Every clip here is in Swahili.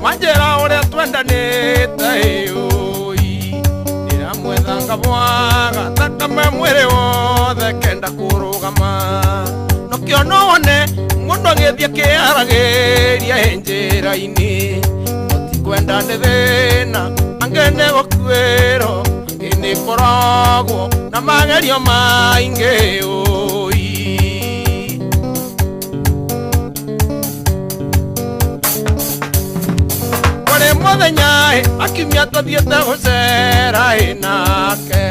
wanjira uria twendanite ui ndiramwethanga bwaga thakame mwiri wothe kenda kurugama nokio none mundu agithie kiaragiria njira-ini kwenda nĩ thĩna angĩ nĩ gũkuĩrwo angĩ nĩ koragwo na magerio maingĩ ũi kũrĩ mũthenya akiumia tũthiĩte gũcera nake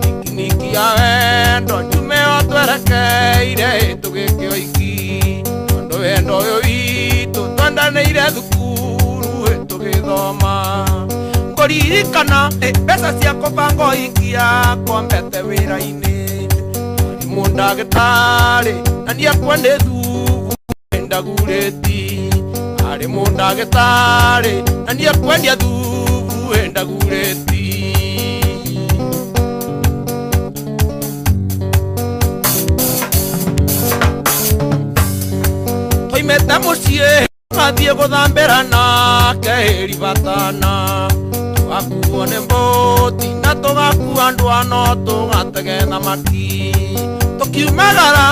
ikiniki ya wendo njume o twerekeire tũgĩkĩ ũiki tondũ wendo ũyũ witũ twendanĩire thukuru tugithoma ngoririkana mbeca cia kubanga ũhiki yakwa mbete wĩra-inĩ mwarimũ ndagĩtarĩ na niakwa nĩ thugu ndagurĩti arimũ ndagĩtarĩ na niakwendia thugu ndagurĩti tũimĩte mũciĩ athiĩ gũthambĩra nake ribatana tũgakuo nĩ mbũti na tũgakua ndwano tũgatege thamaki tũkiumagara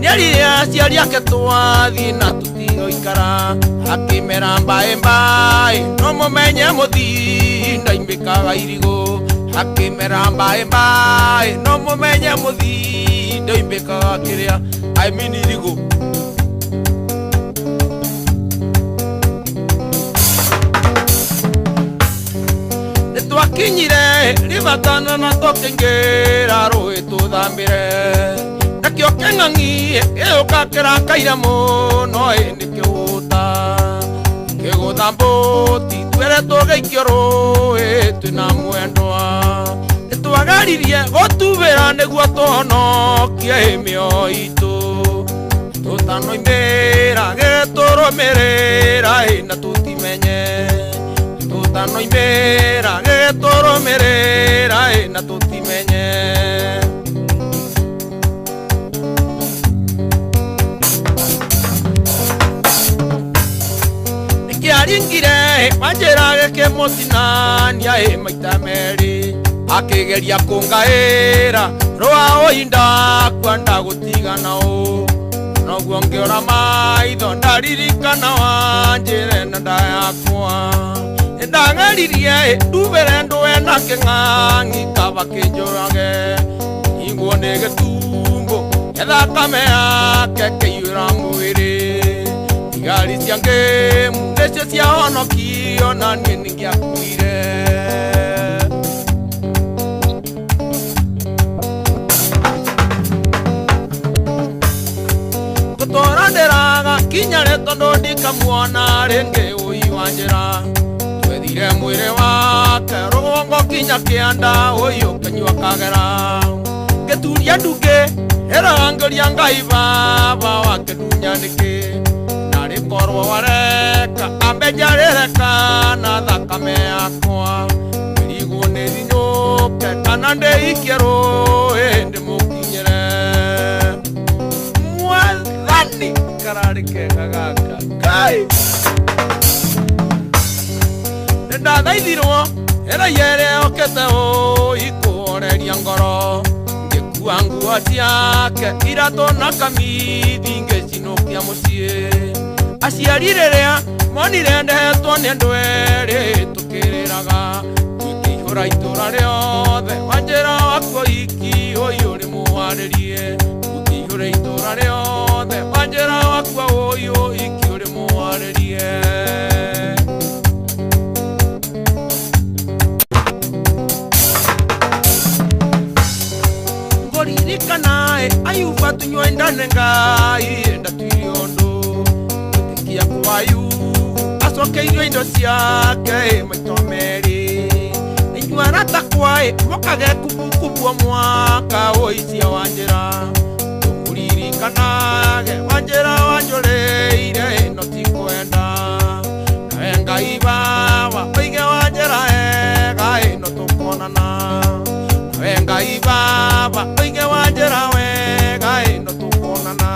nĩerire aciari ake twathiĩ na tũtigoikara akĩmera mbaĩ no mũmenye mũthii ndaimbĩkaga irigũ akĩmera mbaĩ no mũmenye mũthii ndaimbĩkaga kĩrĩa irigũ twakinyire ribatana na tũkĩingĩra rũĩ tũthambĩre nakĩo kĩng'ang'i gĩũka kĩrakaire mũno nĩkĩhũta kĩgũtha mbũti twere tũgĩikio rũĩ twĩna mwendwa nĩtwageririe gũtubĩra nĩguo tũhonokie mĩoyo itũ tũtanoimĩra gĩtũrũmĩrĩra na tũtimenye tanoimĩra gĩtũrũmĩrĩra na tũtimenye nĩkĩaringire wanjĩra gĩkĩmũtinania maita merĩ akĩgeria kũngaĩra rũa ũinda kwenda gũtigana ũ noguo ngĩora maitho ndaririkana wanjĩre na nda yakwa ndangeririe ndubere ndwe na kĩng'ang'i kaba kĩnjũrage igwo nĩ gĩtumbo thakame yake kĩiyũra mwĩrĩ thigari cia ngĩmu nĩcio ciahonokio na niĩ nĩngĩakuire gũtũranĩraga kinyarĩ tondũ ndikamuona rĩngĩ ũi wa njĩra twethire mwĩrĩ wake rũgongo kinya kĩanda ũyũ kanyua kagera ngĩturia ndungĩ ĩrangĩria Ngai baba wake dunya nĩkĩ narĩ korwo wareka ambenjarĩre kana thakame yakwa ngĩrigwo nĩ thinyũke kana ndĩikie rũĩ ndĩmũkinyĩre mwathani kararĩ kega gaka Ngai ndathaithirwo ĩraiyere okete ikũoreria ngoro ngĩkua nguo ciake iratũ na kamithi ngĩcinũkia mũciĩ aciari rĩrĩa monire ndehetwo nĩ andũ erĩ tũkĩrĩraga tũkĩihũra itũra rĩothe wanjĩra wakwa iki ũyũ ũrĩ mũharĩrie tũkĩihũra itũra rĩothe wanjĩra wakwa ũyũ iki ũrĩ mũharĩrie Ayuba tunyuendane Ngai ndatwire ũndũ tũtikia kwa Ayubu acokeirwo indo ciake maita merĩ inyuĩ ratakwa mokage kubukubwo mwaka ũicia wanjĩra tũmũririkanage wanjĩra wanjũrĩire no tikwenda nawe Ngai baba oige wanjĩra ega no tũkonana nawe Ngai baba oige wanjĩra wega no tũkonana